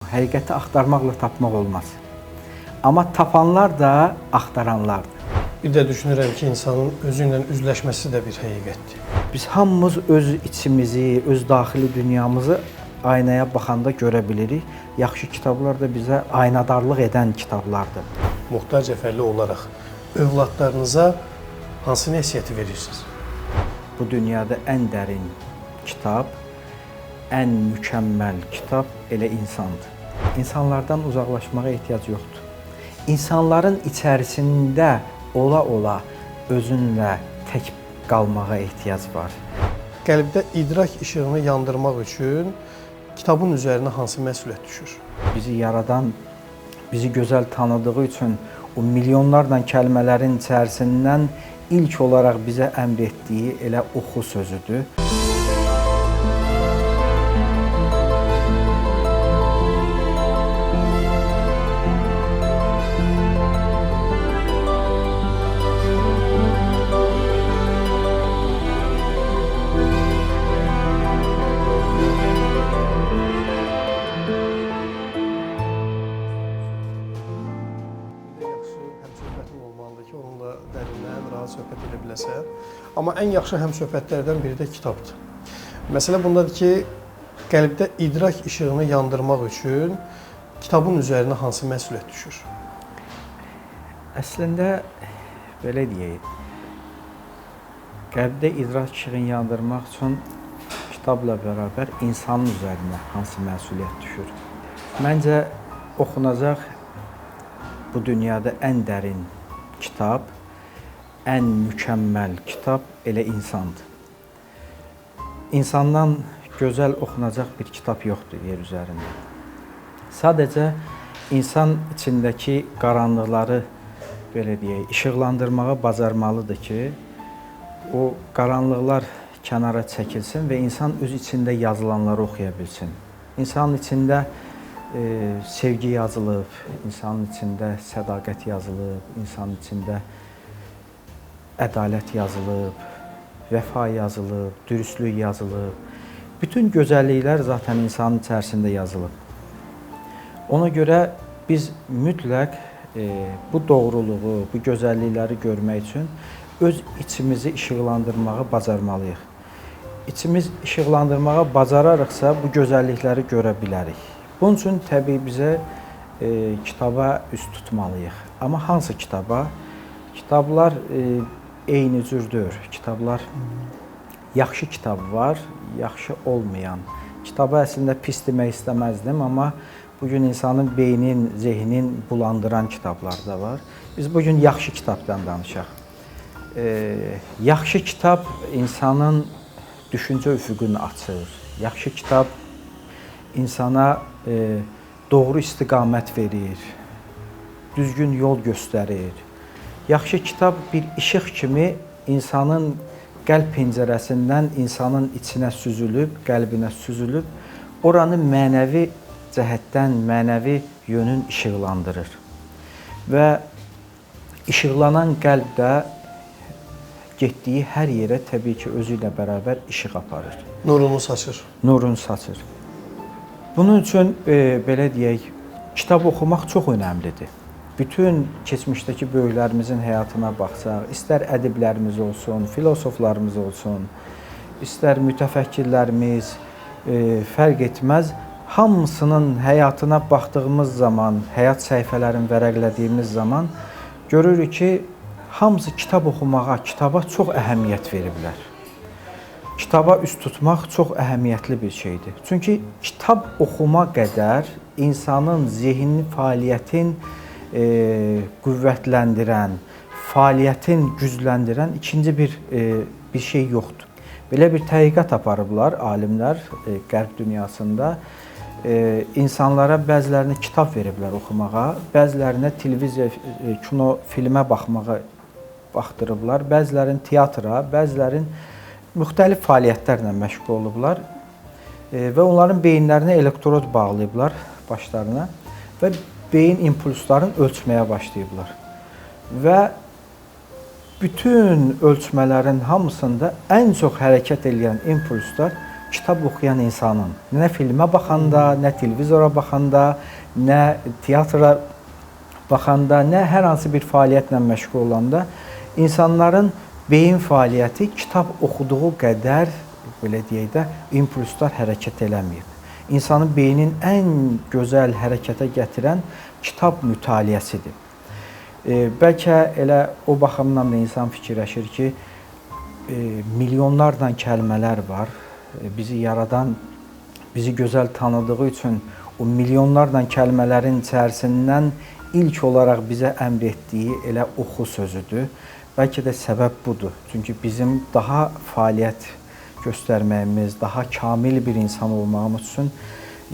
Həqiqəti axtarmaqla tapmaq olmaz. Amma tapanlar da axtaranlardır. Bir də düşünürəm ki, insanın özü ilə üzləşməsi də bir həqiqətdir. Biz hamımız öz içimizi, öz daxili dünyamızı aynaya baxanda görə bilirik. Yaxşı kitablar da bizə aynadarlıq edən kitablardır. Muxtar Cəfərli olaraq övladlarınıza hansı nəsihəti verirsiniz? Bu dünyada ən dərin kitab, ən mükəmməl kitab elə insandır. İnsanlardan uzaqlaşmağa ehtiyac yoxdur. İnsanların içərisində ola-ola özünlə tək qalmağa ehtiyac var. Qəlbdə idrak işığını yandırmaq üçün kitabın üzərinə hansı məsuliyyət düşür? Bizi yaradan, bizi gözəl tanıdığı üçün o milyonlarla kəlmələrin içərisindən ilk olaraq bizə əmr etdiyi elə oxu sözüdür. Söhbət edə biləsən. Amma ən yaxşı həmsöhbətlərdən biri də kitabdır. Məsələ bundadır ki, qəlbdə idrak işığını yandırmaq üçün kitabın üzərinə hansı məsuliyyət düşür? Əslində, belə deyək, qəlbdə idrak işığını yandırmaq üçün kitabla bərabər insanın üzərinə hansı məsuliyyət düşür? Məncə, oxunacaq bu dünyada ən dərin kitab, ən mükəmməl kitab elə insandır. İnsandan gözəl oxunacaq bir kitab yoxdur yer üzərində. Sadəcə insan içindəki qaranlıqları, belə deyək, işıqlandırmağa bacarmalıdır ki, o qaranlıqlar kənara çəkilsin və insan öz içində yazılanları oxuya bilsin. İnsanın içində sevgi yazılıb, insanın içində sədaqət yazılıb, insanın içində ədalət yazılıb, vəfa yazılıb, dürüstlük yazılıb. Bütün gözəlliklər zaten insanın içərisində yazılıb. Ona görə biz mütləq bu doğruluğu, bu gözəllikləri görmək üçün öz içimizi işıqlandırmağı bacarmalıyıq. İçimiz işıqlandırmağa bacararıqsa bu gözəllikləri görə bilərik. Bunun üçün təbii bizə kitaba üz tutmalıyıq. Amma hansı kitaba? Kitablar eyni cürdür. Kitablar, yaxşı kitab var, yaxşı olmayan. Kitabı əslində pis demək istəməzdim, amma bugün insanın beynin, zehnin bulandıran kitablar da var. Biz bugün yaxşı kitabdan danışaq. Yaxşı kitab insanın düşüncə üfüqünü açır. Yaxşı kitab insana doğru istiqamət verir, düzgün yol göstərir. Yaxşı kitab bir işıq kimi insanın qəlb pəncərəsindən insanın içinə süzülüb, qəlbinə süzülüb, oranı mənəvi cəhətdən, mənəvi yönün işıqlandırır. Və işıqlanan qəlb də getdiyi hər yerə təbii ki, özü ilə bərabər işıq aparır. Nurunu saçır. Nurunu saçır. Bunun üçün, belə deyək, kitab oxumaq çox önəmlidir. Bütün keçmişdəki böyüklərimizin həyatına baxsaq, istər ədiblərimiz olsun, filosoflarımız olsun, istər mütəfəkkirlərimiz, fərq etməz. Hamısının həyatına baxdığımız zaman, həyat səhifələrini vərəqlədiyimiz zaman görürük ki, hamısı kitab oxumağa, kitaba çox əhəmiyyət veriblər. Kitaba üz tutmaq çox əhəmiyyətli bir şeydir. Çünki kitab oxuma qədər insanın zehni fəaliyyətin qüvvətləndirən, fəaliyyətin gücləndirən ikinci bir şey yoxdur. Belə bir tədqiqat aparıblar alimlər qərb dünyasında. İnsanlara bəzilərinə kitab veriblər oxumağa, bəzilərinə televiziya, kino, filmə baxmağa baxdırıblar, bəzilərini teatra, bəzilərini müxtəlif fəaliyyətlərlə məşğul olublar və onların beyinlərinə elektrod bağlayıblar başlarına və beyin impulslarını ölçməyə başlayıblar. Və bütün ölçmələrin hamısında ən çox hərəkət edən impulslar kitab oxuyan insanın nə filmə baxanda, nə televizora baxanda, nə teatra baxanda, nə hər hansı bir fəaliyyətlə məşğul olanda insanların beyin fəaliyyəti kitab oxuduğu qədər, belə deyək də, impulslar hərəkət eləmir. İnsanın beyninin ən gözəl hərəkətə gətirən kitab mütaliəsidir. Bəlkə elə o baxımdan da insan fikirləşir ki, milyonlarla kəlmələr var. Bizi yaradan, bizi gözəl tanıdığı üçün o milyonlarla kəlmələrin içərisindən ilk olaraq bizə əmr etdiyi elə oxu sözüdür. Bəlkə də səbəb budur. Çünki bizim daha fəaliyyət göstərməyimiz, daha kamil bir insan olmağımız üçün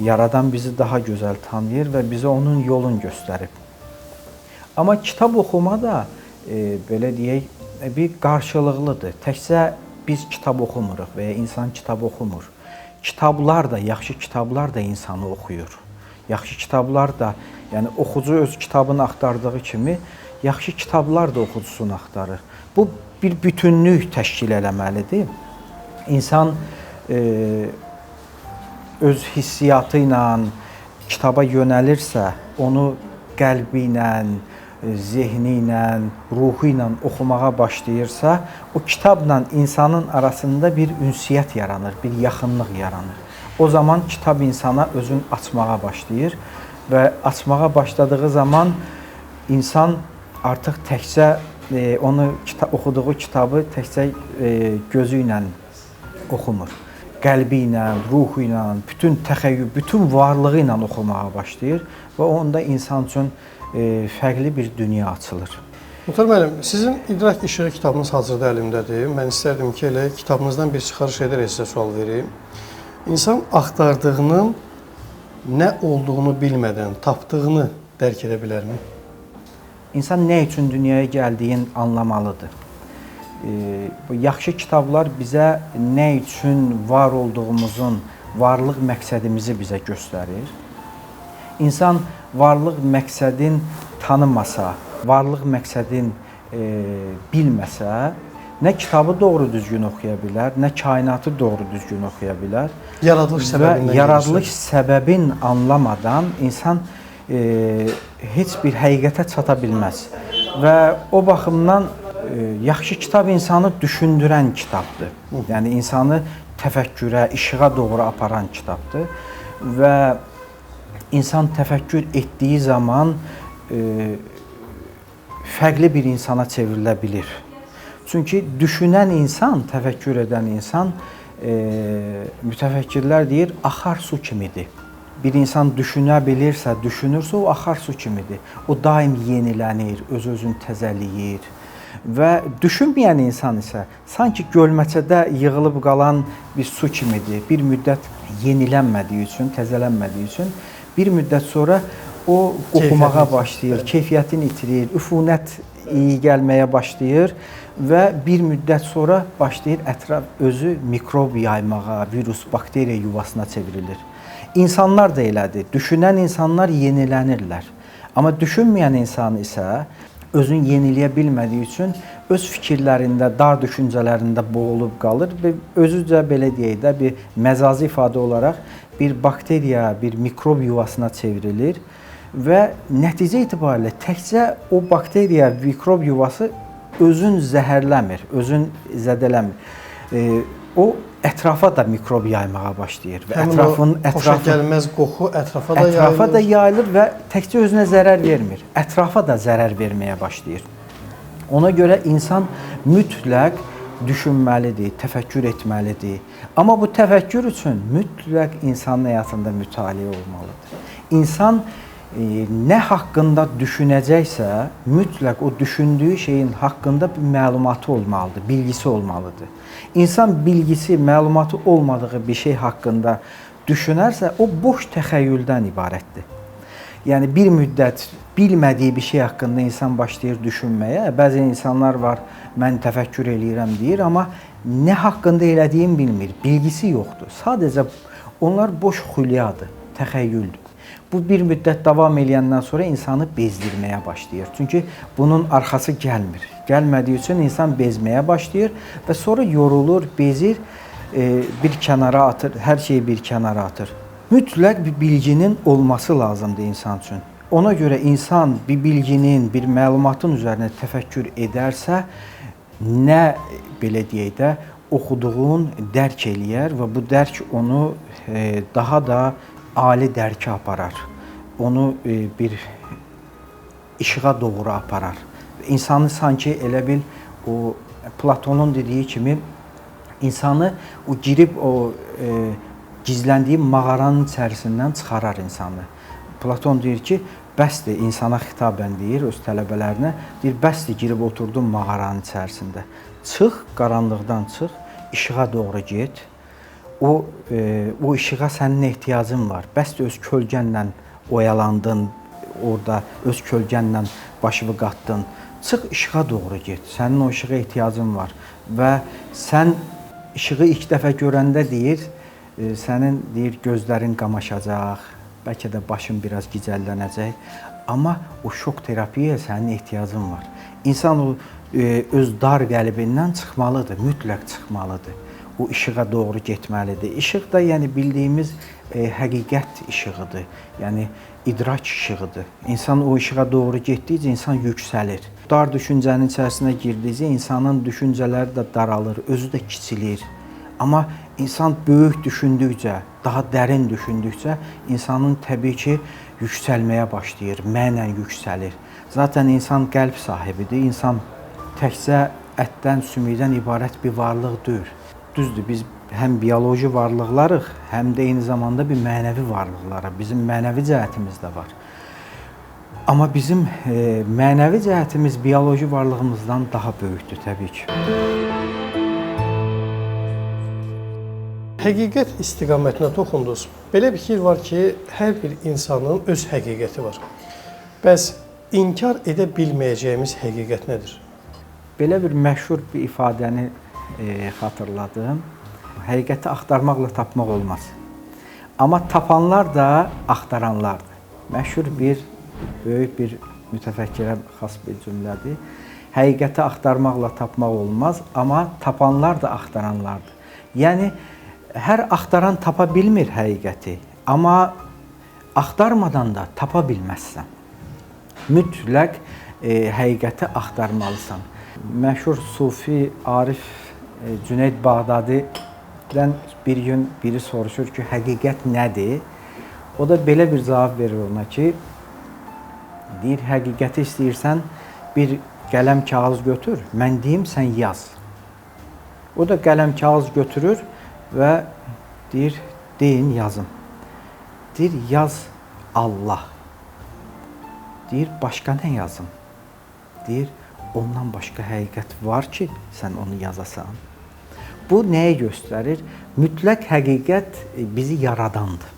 Yaradan bizi daha gözəl tanıyır və bizə onun yolunu göstərib. Amma kitab oxuma da, belə deyək, bir qarşılıqlıdır. Təkcə biz kitab oxumuruq və ya insan kitab oxumur. Kitablar da, yaxşı kitablar da insanı oxuyur. Yaxşı kitablar da, yəni oxucu öz kitabını axtardığı kimi, yaxşı kitablar da oxucusunu axtarır. Bu bir bütünlük təşkil eləməlidir. İnsan öz hissiyatı ilə kitaba yönəlirsə, onu qəlbi ilə, zehni ilə, ruhu ilə oxumağa başlayırsa, o kitabla insanın arasında bir ünsiyyət yaranır, bir yaxınlıq yaranır. O zaman kitab insana özünü açmağa başlayır və açmağa başladığı zaman insan artıq təkcə onu oxuduğu kitabı təkcə gözü ilə oxumur. Qəlbi ilə, ruhu ilə, bütün təxəyyül, bütün varlığı ilə oxumağa başlayır və onda insan üçün fərqli bir dünya açılır. Muxtar müəllim, sizin İdrak İşığı kitabınız hazırda əlimdədir. Mən istərdim ki, elə kitabınızdan bir çıxarış edərək sizə sual vereyim. İnsan axtardığının nə olduğunu bilmədən tapdığını dərk edə bilərmi? İnsan nə üçün dünyaya gəldiyin anlamalıdır. Bu yaxşı kitablar bizə nə üçün var olduğumuzun, varlıq məqsədimizi bizə göstərir. İnsan varlıq məqsədin tanımasa, varlıq məqsədin bilməsə, nə kitabı doğru düzgün oxuya bilər, nə kainatı doğru düzgün oxuya bilər. Yaradılış səbəbindən və yaradılış səbəbin anlamadan insan heç bir həqiqətə çata bilməz. Və o baxımdan yaxşı kitab insanı düşündürən kitabdır. Yəni insanı təfəkkürə, işığa doğru aparan kitabdır və insan təfəkkür etdiyi zaman fərqli bir insana çevrilə bilir. Çünki düşünən insan, təfəkkür edən insan, mütəfəkkirlər deyir, axar su kimidir. Bir insan düşünə bilirsə, düşünürsə, o axar su kimidir. O daim yenilənir, öz-özünü təzəliyir. Və düşünməyən insan isə sanki gölməçədə yığılıb qalan bir su kimidir. Bir müddət yenilənmədiyi üçün, təzələnmədiyi üçün bir müddət sonra o qoxumağa başlayır, keyfiyyətini itirir, üfunət iyi gəlməyə başlayır və bir müddət sonra başlayır ətraf özü mikrob yaymağa, virus, bakteriya yuvasına çevrilir. İnsanlar da elədir. Düşünən insanlar yenilənirlər. Amma düşünməyən insan isə özünü yeniləyə bilmədiyi üçün öz fikirlərində, dar düşüncələrində boğulub qalır və özücə belə deyək də bir məcazi ifadə olaraq bir bakteriya, bir mikrob yuvasına çevrilir və nəticə itibarilə təkcə o bakteriya, mikrob yuvası özün zəhərləmir, özün zədələmir. O ətrafa da mikrob yaymağa başlayır və xoşa gəlməz qoxu ətrafa da yayılır və təkcə özünə zərər vermir, ətrafa da zərər verməyə başlayır. Ona görə insan mütləq düşünməlidir, təfəkkür etməlidir. Amma bu təfəkkür üçün mütləq insanın həyatında mütaliə olmalıdır. İnsan nə haqqında düşünəcəksə, mütləq o düşündüyü şeyin haqqında bir məlumatı olmalıdır, bilgisi olmalıdır. İnsan bilgisi, məlumatı olmadığı bir şey haqqında düşünərsə, o boş təxəyyüldən ibarətdir. Yəni bir müddət bilmədiyi bir şey haqqında insan başlayır düşünməyə. Bəzi insanlar var, mən təfəkkür eləyirəm deyir, amma nə haqqında elədiyini bilmir, bilgisi yoxdur. Sadəcə onlar boş xülyadır, təxəyyüldür. Bu bir müddət davam eləyəndən sonra insanı bezdirməyə başlayır. Çünki bunun arxası gəlmir. Gəlmədiyi üçün insan bezməyə başlayır və sonra yorulur, bezir bir kənara atır, hər şeyi bir kənara atır. Mütləq bir bilginin olması lazımdır insan üçün. Ona görə insan bir bilginin, bir məlumatın üzərində təfəkkür edərsə, nə belə deyək də, oxuduğun dərk eləyər və bu dərk onu daha da ali dərkə aparar. Onu bir işığa doğru aparar. İnsanı sanki elə bil o Platonun dediyi kimi insanı o girib o gizləndiyi mağaranın içərisindən çıxarar insanı. Platon deyir ki, bəsdir, insana xitabən deyir öz tələbələrinə, deyir, bəsdir, girib oturdun mağaranın içərisində. Çıx, qaranlıqdan çıx, işığa doğru get. O işığa sənin ehtiyacın var. Bəsdir, öz kölgənlə oyalandın, orada öz kölgənlə başını qatdın. Çıx, işığa doğru get. Sənin o işığa ehtiyacın var. Və sən işığı ilk dəfə görəndə deyir, sənin deyir gözlərin qamaşacaq, bəlkə də başın biraz gicəllənəcək, amma o şok terapiyaya sənin ehtiyacın var. İnsan o öz dar qəlbindən çıxmalıdır, mütləq çıxmalıdır. O işığa doğru getməlidir. İşıq da yəni bildiyimiz həqiqət işığıdır. Yəni idrak işığıdır. İnsan o işığa doğru getdikcə insan yüksəlir. Dar düşüncənin içərisinə girdikcə insanın düşüncələri də daralır, özü də kiçilir. Amma insan böyük düşündükcə, daha dərin düşündükcə insanın təbii ki yüksəlməyə başlayır, mənən yüksəlir. Zaten insan qəlb sahibidir. İnsan təkcə ətdən, sümükdən ibarət bir varlıq deyil. Düzdür, biz həm bioloji varlıqlarıq, həm də eyni zamanda bir mənəvi varlıqlarıq. Bizim mənəvi cəhətimiz də var. Amma bizim mənəvi cəhətimiz bioloji varlığımızdan daha böyükdür təbii ki. Həqiqət istiqamətinə toxundunuz. Belə bir fikir var ki, hər bir insanın öz həqiqəti var. Bəs inkar edə bilməyəcəyimiz həqiqət nədir? Belə bir məşhur bir ifadəni xatırladım. Həqiqəti axtarmaqla tapmaq olmaz. Amma tapanlar da axtaranlardır. Məşhur bir, böyük bir mütəfəkkirə xas bir cümlədir. Həqiqəti axtarmaqla tapmaq olmaz, amma tapanlar da axtaranlardır. Yəni, hər axtaran tapa bilmir həqiqəti, amma axtarmadan da tapa bilməzsən. Mütləq həqiqəti axtarmalısan. Məşhur sufi, arif Cüneyd Bağdadidən bir gün biri soruşur ki, həqiqət nədir? O da belə bir cavab verir ona ki, deyir, həqiqəti istəyirsən, bir qələm kağız götür, mən deyim, sən yaz. O da qələm kağız götürür və deyir, deyin, yazın. Deyir, yaz Allah. Deyir, başqa nə yazım? Deyir, ondan başqa həqiqət var ki, sən onu yazasan. Bu nəyi göstərir? Mütləq həqiqət bizi yaradandır.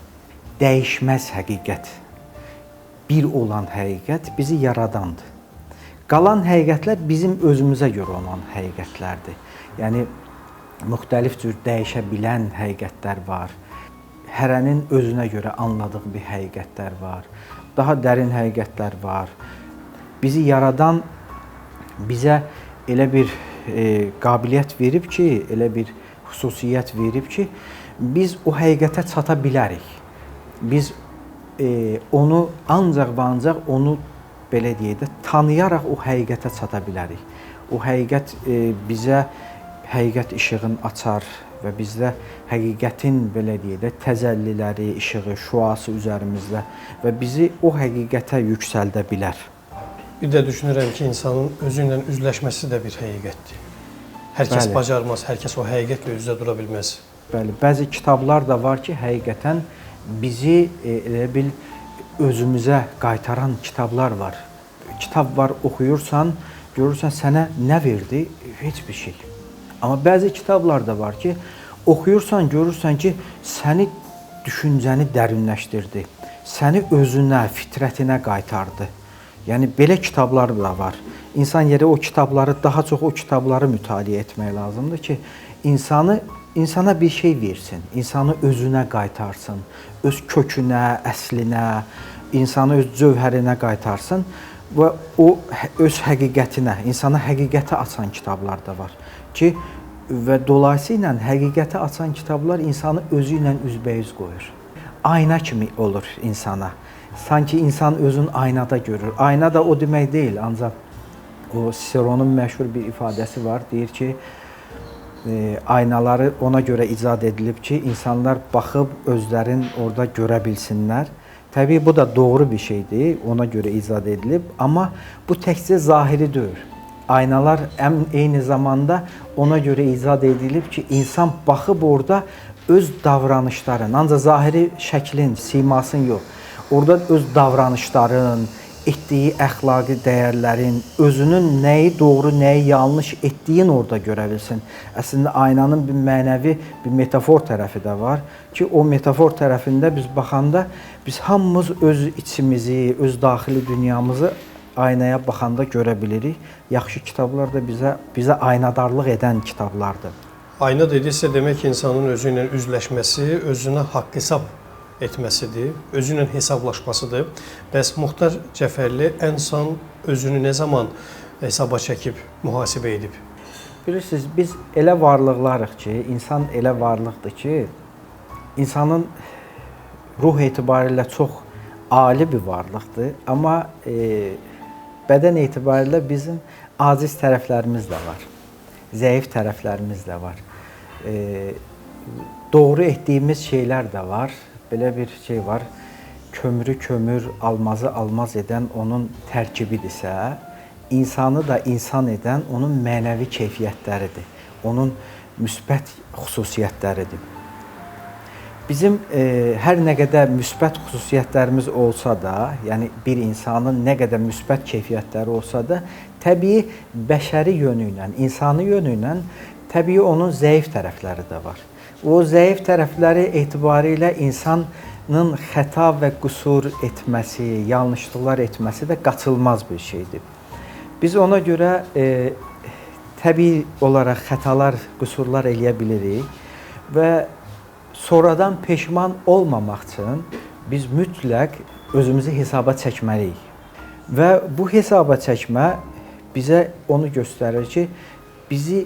Dəyişməz həqiqət, bir olan həqiqət bizi yaradandır. Qalan həqiqətlər bizim özümüzə görə olan həqiqətlərdir. Yəni, müxtəlif cür dəyişə bilən həqiqətlər var. Hərənin özünə görə anladığı bir həqiqətlər var. Daha dərin həqiqətlər var. Bizi yaradan bizə elə bir qabiliyyət verib ki, elə bir xüsusiyyət verib ki, biz o həqiqətə çata bilərik. Biz onu ancaq və ancaq onu belə deyək də tanıyaraq o həqiqətə çata bilərik. O həqiqət bizə həqiqət işığını açar və bizdə həqiqətin belə deyək də təzəlliləri, işığı, şüası üzərimizdə və bizi o həqiqətə yüksəldə bilər. Bir də düşünürəm ki, insanın özü ilə üzləşməsi də bir həqiqətdir. Hər kəs bacarmaz, hər kəs o həqiqətlə üzdə dura bilməz. Bəli, bəzi kitablar da var ki, həqiqətən bizi elə bil özümüzə qaytaran kitablar var. Kitab var, oxuyursan, görürsən sənə nə verdi? Heç bir şey. Amma bəzi kitablar da var ki, oxuyursan, görürsən ki, səni düşüncəni dərinləşdirdi. Səni özünə, fitrətinə qaytardı. Yəni, belə kitablar da var. İnsan yeri o kitabları, daha çox o kitabları mütaliə etmək lazımdır ki, insana bir şey versin, insanı özünə qaytarsın, öz kökünə, əslinə, insanı öz cövhərinə qaytarsın və o öz həqiqətinə, insana həqiqəti açan kitablar da var ki, və dolayısıyla həqiqəti açan kitablar insanı özü ilə üzbəüz qoyur. Ayna kimi olur insana. Sanki insan özünü aynada görür. Ayna da o demək deyil, ancaq o Siceronun məşhur bir ifadəsi var. Deyir ki, aynaları ona görə icad edilib ki, insanlar baxıb özlərini orada görə bilsinlər. Təbii bu da doğru bir şeydir, ona görə icad edilib. Amma bu təkcə zahiri deyil. Aynalar eyni zamanda ona görə icad edilib ki, insan baxıb orada öz davranışların, ancaq zahiri şəklin, simasın yox. Orada öz davranışların, etdiyi əxlaqi dəyərlərin, özünün nəyi doğru, nəyi yanlış etdiyin orada görə bilsin. Əslində aynanın bir mənəvi, bir metafor tərəfi də var ki, o metafor tərəfində biz baxanda biz hamımız öz içimizi, öz daxili dünyamızı aynaya baxanda görə bilirik. Yaxşı kitablar da bizə aynadarlıq edən kitablardır. Ayna dediksə demək ki, insanın özü ilə üzləşməsi, özünə haqq hesab etməsidir, özü ilə hesablaşmasıdır. Bəs Muxtar Cəfərli ən son özünü nə zaman hesaba çəkib, mühasibə edib? Bilirsiniz, biz elə varlıqlarıq ki, insan elə varlıqdır ki, insanın ruh etibarilə çox ali bir varlıqdır, amma bədən etibarilə bizim aciz tərəflərimiz də var, zəif tərəflərimiz də var. Doğru etdiyimiz şeylər də var. Belə bir şey var, kömürü kömür, almazı almaz edən onun tərkibidirsə, insanı da insan edən onun mənəvi keyfiyyətləridir, onun müsbət xüsusiyyətləridir. Bizim hər nə qədər müsbət xüsusiyyətlərimiz olsa da, yəni bir insanın nə qədər müsbət keyfiyyətləri olsa da, təbii bəşəri yönü ilə, insani yönü ilə təbii onun zəif tərəfləri də var. O zəif tərəfləri etibarilə insanın xəta və qüsur etməsi, yanlışlıqlar etməsi də qaçılmaz bir şeydir. Biz ona görə təbii olaraq xətalar, qüsurlar eləyə bilirik və sonradan peşman olmamaq üçün biz mütləq özümüzü hesaba çəkməliyik. Və bu hesaba çəkmə bizə onu göstərir ki, bizi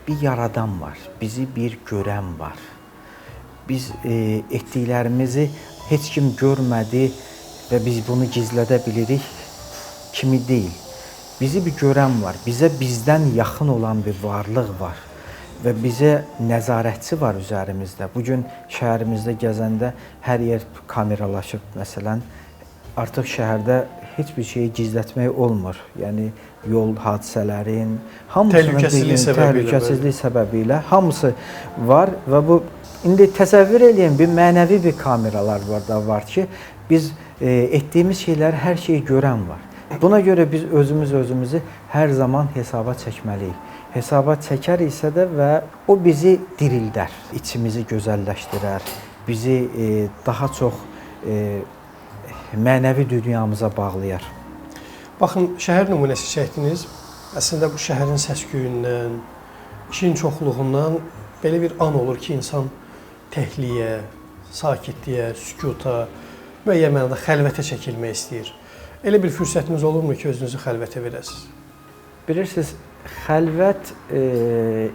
bir yaradan var, bizi bir görən var. Biz etdiklərimizi heç kim görmədi və biz bunu gizlədə bilirik kimi deyil. Bizi bir görən var, bizə bizdən yaxın olan bir varlıq var və bizə nəzarətçi var üzərimizdə. Bugün şəhərimizdə gəzəndə hər yer kameralaşıb, məsələn, artıq şəhərdə heç bir şeyi gizlətmək olmur. Yəni yol hadisələrin, təhlükəsizlik səbəbilə hamısı var və bu indi təsəvvür eləyin, bir mənəvi bir kameralar var ki, biz etdiyimiz şeyləri hər şeyi görən var. Buna görə biz özümüzü hər zaman hesaba çəkməliyik. Hesaba çəkər isə də və o bizi dirildər, içimizi gözəlləşdirər, bizi daha çox mənəvi dünyamıza bağlayar. Baxın, şəhər nümunəsi çəkdiniz. Əslində bu şəhərin səs-küyündən, işin çoxluğundan belə bir an olur ki, insan təhliyə, sakitliyə, sükuta, müəyyən mənada xəlvətə çəkilmək istəyir. Elə bir fürsətiniz olurmu ki, özünüzü xəlvətə verəsiniz? Bilirsiniz, xəlvət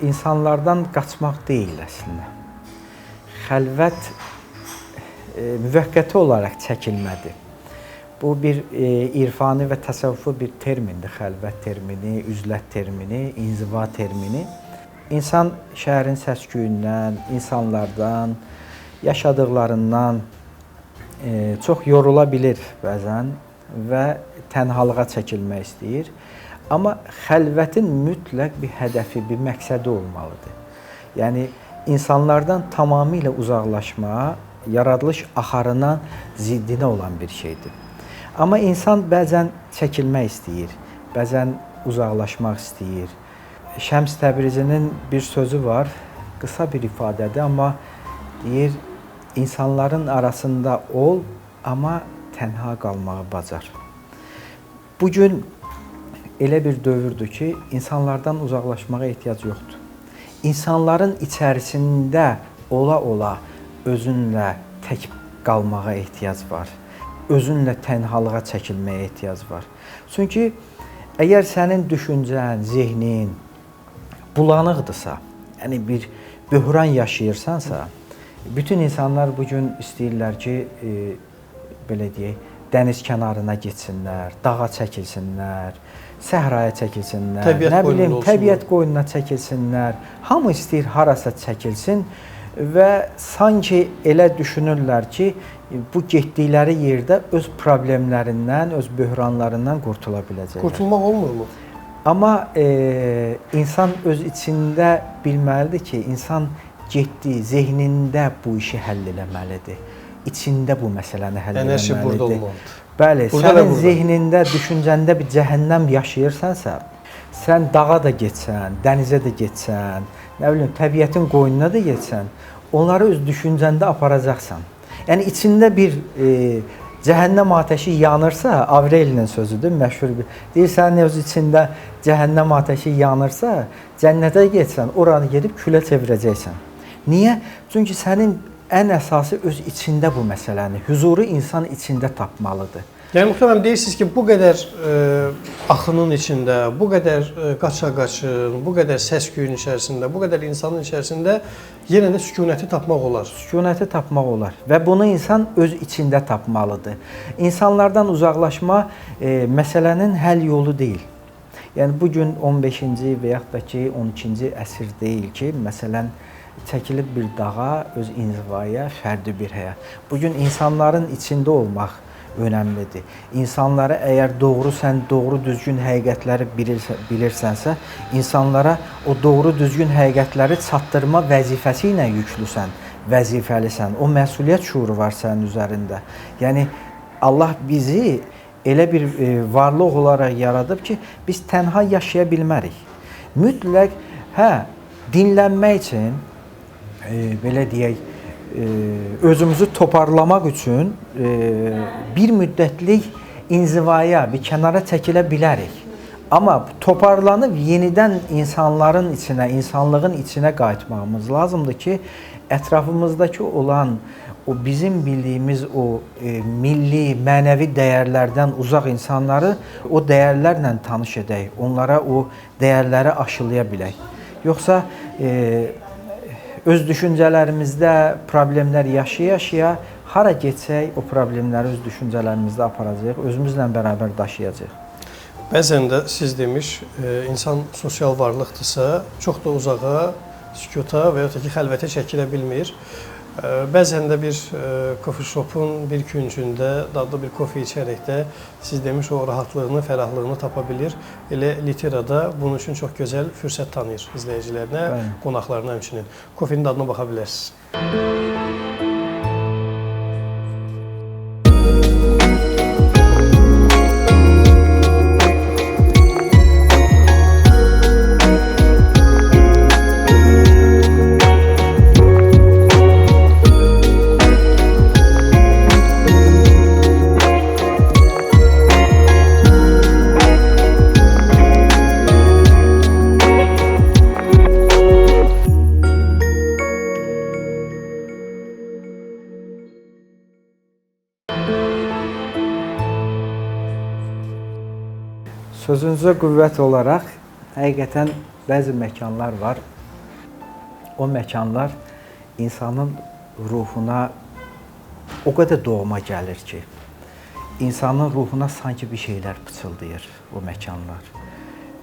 insanlardan qaçmaq deyil əslində. Xəlvət müvəqqəti olaraq çəkilmədir. Bu bir irfani və təsəvvüfi bir termindir, xəlvət termini, üzlət termini, inziva termini. İnsan şəhərin səs-küyündən, insanlardan, yaşadıqlarından çox yorula bilir bəzən və tənhalığa çəkilmək istəyir. Amma xəlvətin mütləq bir hədəfi, bir məqsədi olmalıdır. Yəni, insanlardan tamamilə uzaqlaşma, yaradılış axarına ziddinə olan bir şeydir. Amma insan bəzən çəkilmək istəyir, bəzən uzaqlaşmaq istəyir. Şəms Təbrizinin bir sözü var, qısa bir ifadədir, amma deyir, insanların arasında ol, amma tənha qalmağı bacar. Bugün elə bir dövrdür ki, insanlardan uzaqlaşmağa ehtiyac yoxdur. İnsanların içərisində ola-ola özünlə tək qalmağa ehtiyac var. Özünlə tənhalığa çəkilməyə ehtiyac var. Çünki əgər sənin düşüncən, zehnin bulanıqdırsa, yəni bir böhran yaşayırsansa, bütün insanlar bu gün istəyirlər ki, belə deyək, dəniz kənarına getsinlər, dağa çəkilsinlər, səhraya çəkilsinlər, təbiət qoynuna çəkilsinlər. Hamı istəyir harasa çəkilsin və sanki elə düşünürlər ki, bu getdikləri yerdə öz problemlərindən, öz böhranlarından qurtula biləcəklər. Qurtulmaq olmurmu? Amma insan öz içində bilməlidir ki, insan getdi, zehnində bu işi həll eləməlidir. İçində bu məsələni həll eləməlidir. Enerji burada olmalıdır. Bəli, sənin zehnində, düşüncəndə bir cəhənnəm yaşayırsansa, sən dağa da getsən, dənizə də getsən, nə bilim, təbiətin qoynuna da getsən, onları öz düşüncəndə aparacaqsan. Yəni içində bir cəhənnəm atəşi yanırsa, Avrelinin sözüdür, məşhur bir. Deyir, sənin öz içində cəhənnəm atəşi yanırsa, cənnətə getsən, oranı gedib külə çevirəcəksən. Niyə? Çünki sənin ən əsası öz içində bu məsələni, huzuru insan içində tapmalıdır. Yəni, muhtemelen deyirsiniz ki, bu qədər axının içində, bu qədər qaça-qaçın, bu qədər səs-küyün içərisində, bu qədər insanın içərisində yenə də sükunəti tapmaq olar. Sükunəti tapmaq olar və bunu insan öz içində tapmalıdır. İnsanlardan uzaqlaşma məsələnin həll yolu deyil. Yəni, bugün 15-ci və yaxud da ki, 12-ci əsr deyil ki, məsələn, çəkilib bir dağa, öz inzivaya, fərdi bir həyat. Bugün insanların içində olmaq önəmlidir. İnsanlara əgər sən doğru düzgün həqiqətləri bilirsənsə, insanlara o doğru düzgün həqiqətləri çatdırma vəzifəsi ilə yüklüsən, vəzifəlisən. O məsuliyyət şuuru var sənin üzərində. Yəni, Allah bizi elə bir varlıq olaraq yaradıb ki, biz tənha yaşaya bilmərik. Mütləq, dinlənmək üçün, belə deyək, özümüzü toparlamaq üçün bir müddətlik inzivaya, bir kənara çəkilə bilərik. Amma toparlanıb yenidən insanların içinə, insanlığın içinə qayıtmağımız lazımdır ki, ətrafımızdakı olan o bizim bildiyimiz o milli, mənəvi dəyərlərdən uzaq insanları o dəyərlərlə tanış edək, onlara o dəyərləri aşılaya bilək. Yoxsa öz düşüncələrimizdə problemlər yaşaya-yaşaya hara getsək o problemləri öz düşüncələrimizdə aparacaq, özümüzlə bərabər daşıyacaq. Bəzən də siz demiş, insan sosial varlıqdırsa, çox da uzağa, sükuta və ya da ki, xəlvətə çəkilə bilmir. Bəzən də bir coffee shopun bir küncündə dadlı bir kofe içərək də siz demiş o rahatlığını, fərahlığını tapa bilir. Elə literada bunun üçün çox gözəl fürsət tanıyır izləyicilərinə, qonaqlarına həmçinin. Kofenin dadına baxa bilərsiniz. Sözünüzə qüvvət olaraq, həqiqətən bəzi məkanlar var. O məkanlar insanın ruhuna o qədər doğma gəlir ki, insanın ruhuna sanki bir şeylər pıçıldayır o məkanlar.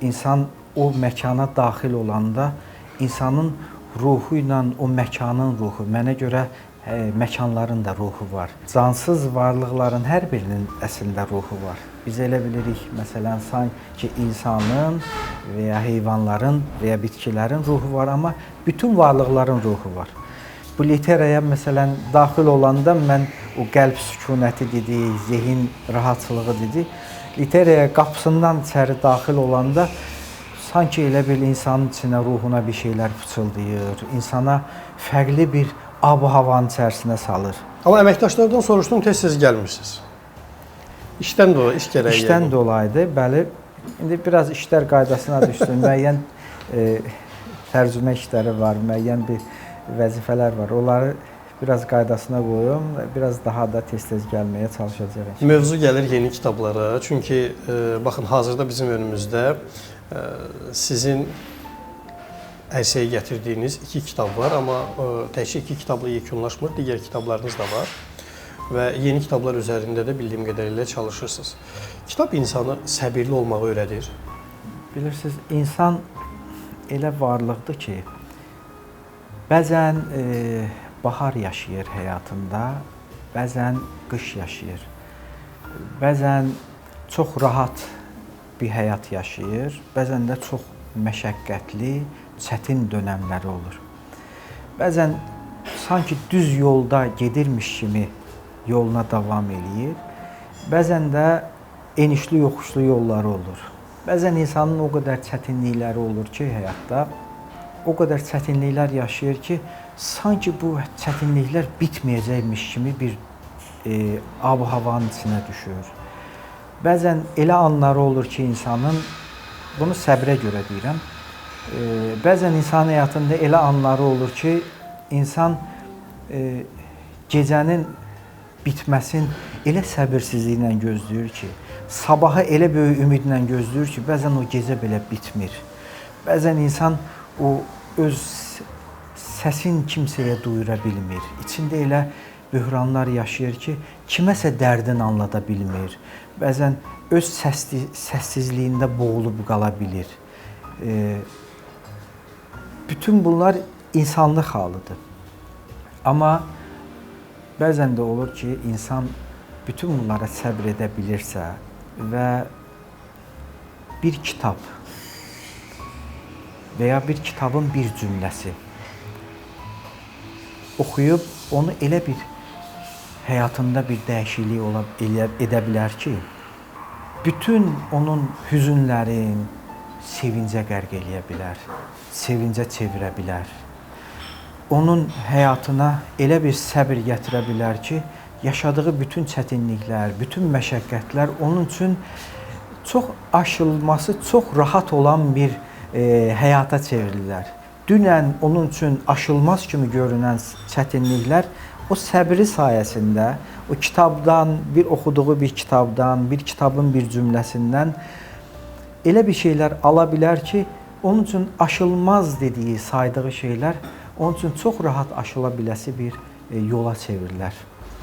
İnsan o məkana daxil olanda, insanın ruhu ilə o məkanın ruhu, mənə görə məkanların da ruhu var. Cansız varlıqların hər birinin əslində ruhu var. Biz elə bilirik, məsələn, sanki insanın və ya heyvanların və ya bitkilərin ruhu var, amma bütün varlıqların ruhu var. Bu literaya, məsələn, daxil olanda mən o qəlb sükunəti dedik, zehin rahatçılığı dedik. Literaya qapısından içəri daxil olanda sanki elə bir insanın içinə, ruhuna bir şeylər pıçıldayır, insana fərqli bir ab-havanın içərisinə salır. Amma əməkdaşlardan soruşdum, tez-tez gəlmirsiniz. İşdən dolayı, iş gərəyi. İşdən dolayıdır, bəli. İndi biraz işlər qaydasına düşdüm. Müəyyən tərcümə işləri var, müəyyən bir vəzifələr var. Onları biraz qaydasına qoyum, biraz daha da tez-tez gəlməyə çalışacağım. Mövzu gəlir yeni kitablara. Çünki baxın, hazırda bizim önümüzdə sizin ərsəyə gətirdiyiniz 2 kitab var, amma təkcə 2 kitabla yekunlaşmır, digər kitablarınız da var və yeni kitablar üzərində də bildiyim qədərilə çalışırsınız. Kitab insanı səbirli olmağı öyrədir. Bilirsiniz, insan elə varlıqdır ki, bəzən bahar yaşayır həyatında, bəzən qış yaşayır, bəzən çox rahat bir həyat yaşayır, bəzən də çox məşəqqətli, çətin dönəmləri olur. Bəzən sanki düz yolda gedirmiş kimi yoluna davam eləyir, bəzən də enişli yoxuşlu yolları olur. Bəzən insanın o qədər çətinlikləri olur ki, həyatda o qədər çətinliklər yaşayır ki, sanki bu çətinliklər bitməyəcəkmiş kimi bir ab-havanın içinə düşür. Bəzən elə anları olur ki, insanın, bunu səbrə görə deyirəm, bəzən insan həyatında elə anları olur ki, insan gecənin bitməsin elə səbirsizliklə gözləyir ki, sabahı elə böyük ümidlə gözləyir ki, bəzən o gecə belə bitmir. Bəzən insan o öz səsin kimsəyə duyura bilmir. İçində elə böhranlar yaşayır ki, kiməsə dərdini anlada bilmir. Bəzən öz səssizliyində boğulub qala bilir. Bütün bunlar insanlıq halıdır. Amma bəzən də olur ki, insan bütün bunlara səbr edə bilirsə və bir kitab və ya bir kitabın bir cümləsi oxuyub onu elə bir həyatında bir dəyişiklik edə bilər ki, bütün onun hüzünlərin sevincə qərq eləyə bilər, sevincə çevirə bilər. Onun həyatına elə bir səbir gətirə bilər ki, yaşadığı bütün çətinliklər, bütün məşəqqətlər onun üçün çox aşılması, çox rahat olan bir həyata çevrilirlər. Dünən onun üçün aşılmaz kimi görünən çətinliklər o səbri sayəsində, o kitabdan, bir oxuduğu bir kitabdan, bir kitabın bir cümləsindən elə bir şeylər ala bilər ki, onun üçün aşılmaz dediyi, saydığı şeylər onun üçün çox rahat aşıla biləsi bir yola çevirilər.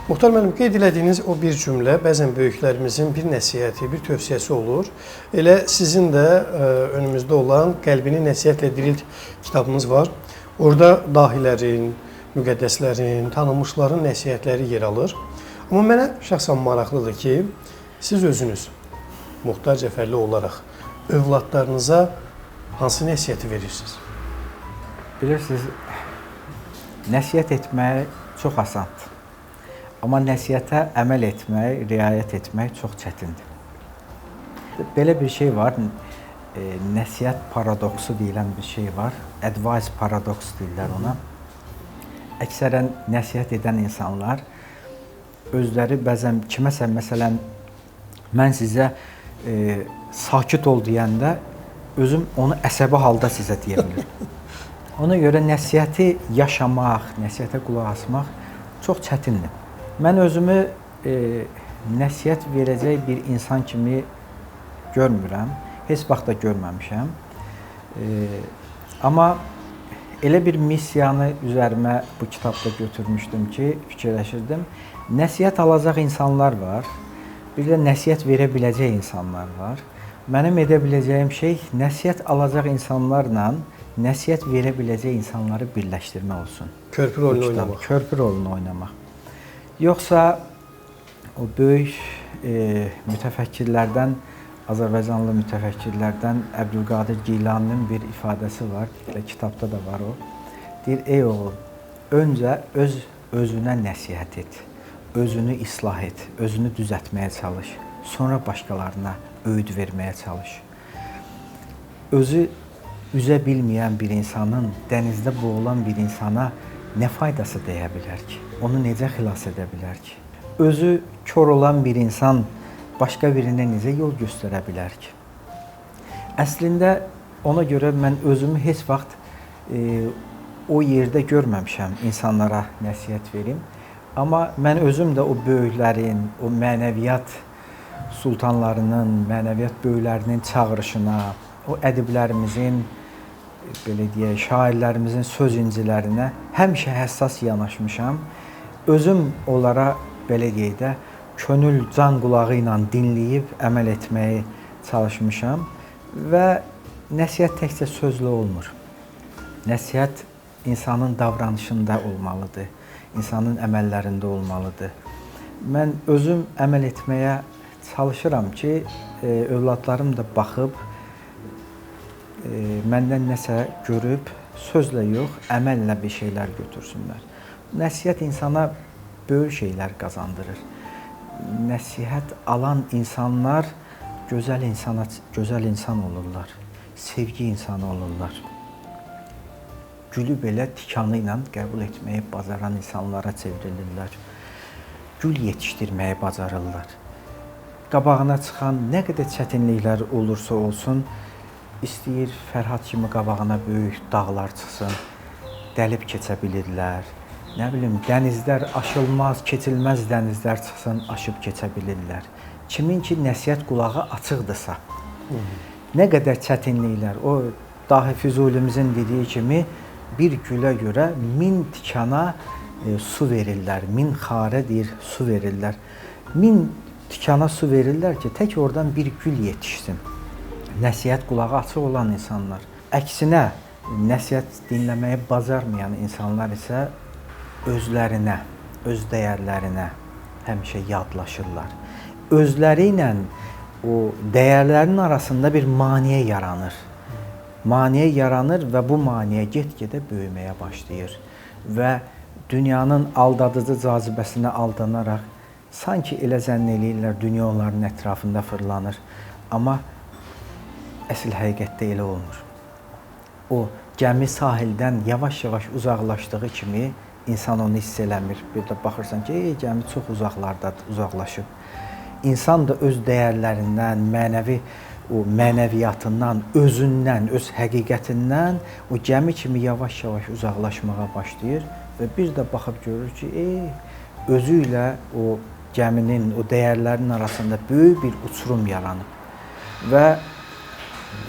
Muxtar müəllim, qeyd elədiyiniz o bir cümlə bəzən böyüklərimizin bir nəsihəti, bir tövsiyəsi olur. Elə sizin də önümüzdə olan Qəlbini Nəsihətlə Dirilt kitabınız var. Orada dahilərin, müqəddəslərin, tanınmışların nəsihətləri yer alır. Amma mənə şəxsən maraqlıdır ki, siz özünüz Muxtar Cəfərli olaraq övladlarınıza hansı nəsihəti verirsiniz? Bilirsiniz, nəsihət etmək çox asandır. Amma nəsihətə əməl etmək, riayət etmək çox çətindir. Belə bir şey var, nəsihət paradoksu deyilən bir şey var. Advice paradoks deyirlər ona. Əksərən nəsihət edən insanlar özləri bəzən kiməsə, məsələn, mən sizə sakit ol deyəndə özüm onu əsəbi halda sizə deyə bilirəm. Ona görə nəsihəti yaşamaq, nəsihətə qulaq asmaq çox çətindir. Mən özümü nəsihət verəcək bir insan kimi görmürəm, heç vaxt da görməmişəm. Amma elə bir missiyanı üzərimə bu kitabda götürmüşdüm ki, fikirləşirdim. Nəsihət alacaq insanlar var, bir də nəsihət verə biləcək insanlar var. Mənim edə biləcəyim şey nəsihət alacaq insanlarla nəsihət verə biləcək insanları birləşdirmək olsun. Körpü rolunu oynamaq. Körpü rolunu oynamaq. Yoxsa o böyük mütəfəkkirlərdən, Azərbaycanlı mütəfəkkirlərdən Əbdülqadir Geylaninin bir ifadəsi var, kitabda da var o. Deyir, ey oğul, öncə özünə nəsihət et, özünü islah et, özünü düzəltməyə çalış, sonra başqalarına öğüd verməyə çalış. Özü üzə bilməyən bir insanın, dənizdə boğulan bir insana nə faydası dəyə bilər ki? Onu necə xilas edə bilər ki? Özü kör olan bir insan başqa birinə necə yol göstərə bilər ki? Əslində, ona görə mən özümü heç vaxt o yerdə görməmişəm insanlara nəsihət verim. Amma mən özüm də o böyüklərin, o mənəviyyat sultanlarının, mənəviyyat böyüklərinin çağırışına, o ədiblərimizin belə deyək, şairlərimizin söz incilərinə həmişə həssas yanaşmışam. Özüm onlara belə deyək də könül can qulağı ilə dinləyib əməl etməyi çalışmışam və nəsihət təkcə sözlə olmur. Nəsihət insanın davranışında olmalıdır, insanın əməllərində olmalıdır. Mən özüm əməl etməyə çalışıram ki, övladlarım da baxıb, məndən nəsə görüb, sözlə yox, əməllə bir şeylər götürsünlər. Nəsihət insana böyük şeylər qazandırır. Nəsihət alan insanlar gözəl insan olurlar, sevgi insanı olurlar. Gülü belə tikanı ilə qəbul etməyi bacaran insanlara çevrilirlər. Gül yetişdirməyi bacarırlar. Qabağına çıxan nə qədər çətinliklər olursa olsun, istəyir Fərhad kimi qabağına böyük dağlar çıxsın, dəlib keçə bilirlər. Nə bilim, dənizlər aşılmaz, keçilməz dənizlər çıxsın, aşıb keçə bilirlər. Kimin ki, nəsihət qulağı açıqdırsa, nə qədər çətinliklər, o Dahi Füzulimizin dediyi kimi, bir gülə görə 1000 tikana su verirlər, 1000 xarə deyir, su verirlər. 1000 tikana su verirlər ki, tək oradan bir gül yetişsin. Nəsihət qulağı açıq olan insanlar. Əksinə, nəsihət dinləməyi bacarmayan insanlar isə özlərinə, öz dəyərlərinə həmişə yadlaşırlar. Özləri ilə o dəyərlərin arasında bir maneə yaranır. Maneə yaranır və bu maneə get-gedə böyüməyə başlayır. Və dünyanın aldadıcı cazibəsinə aldanaraq sanki elə zənn eləyirlər, dünya onların ətrafında fırlanır. Amma əsl həqiqətdə elə olmur. O gəmi sahildən yavaş-yavaş uzaqlaşdığı kimi insan onu hiss eləmir. Bir də baxırsan ki, gəmi çox uzaqlardadır, uzaqlaşıb. İnsan da öz dəyərlərindən, mənəviyyatından, özündən, öz həqiqətindən o gəmi kimi yavaş-yavaş uzaqlaşmağa başlayır və bir də baxıb görür ki, özü ilə o gəminin, o dəyərlərin arasında böyük bir uçurum yaranıb. Və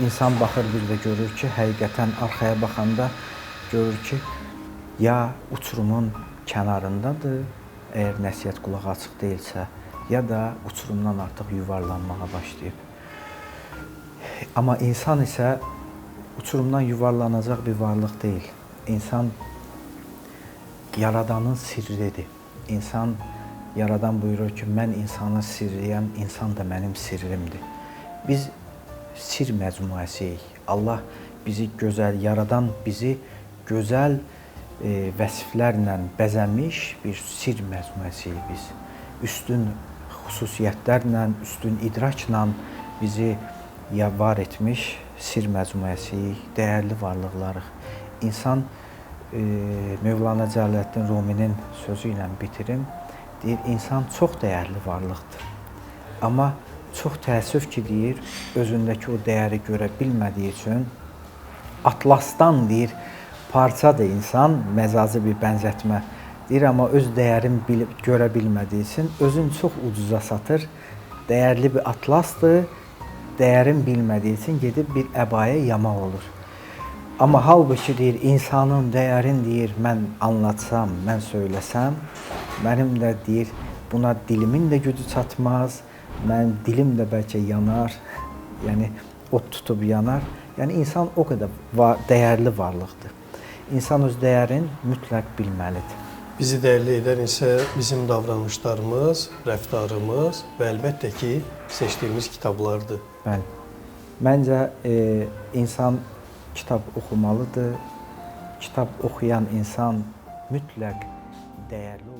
insan baxır bir də görür ki, həqiqətən arxaya baxanda görür ki, ya uçurumun kənarındadır, əgər nəsihət qulağı açıq deyilsə, ya da uçurumdan artıq yuvarlanmağa başlayıb. Amma insan isə uçurumdan yuvarlanacaq bir varlıq deyil. İnsan Yaradanın sirridir. İnsan, Yaradan buyurur ki, mən insanın sirriyəm, insan da mənim sirrimdir. Biz sir məcmuəsiyik. Allah bizi gözəl, Yaradan bizi gözəl vəsiflərlə bəzəmiş bir sir məcmuəsiyik biz. Üstün xüsusiyyətlərlə, üstün idrakla bizi var etmiş sir məcmuəsiyik, dəyərli varlıqlarıq. İnsan, Mövlana Cəlaləddin Ruminin sözü ilə bitirim, deyir, insan çox dəyərli varlıqdır. Amma çox təəssüf ki, deyir, özündəki o dəyəri görə bilmədiyi üçün atlasdan, deyir, parçadır insan, məcazi bir bənzətmə. Deyir, amma öz dəyərini görə bilmədiyi üçün özünü çox ucuza satır. Dəyərli bir atlasdır, dəyərin bilmədiyi üçün gedib bir əbaya yamaq olur. Amma halbuki deyir, insanın dəyərin deyir, mən anlatsam, mən söyləsəm, mənim də deyir, buna dilimin də gücü çatmaz, mənim dilim də bəlkə yanar, yəni od tutub yanar. Yəni insan o qədər dəyərli varlıqdır. İnsan öz dəyərini mütləq bilməlidir. Bizi dəyərli edən isə bizim davranışlarımız, rəftarımız və əlbəttə ki, seçdiyimiz kitablardır. Bəli. Məncə insan kitab oxumalıdır. Kitab oxuyan insan mütləq dəyərli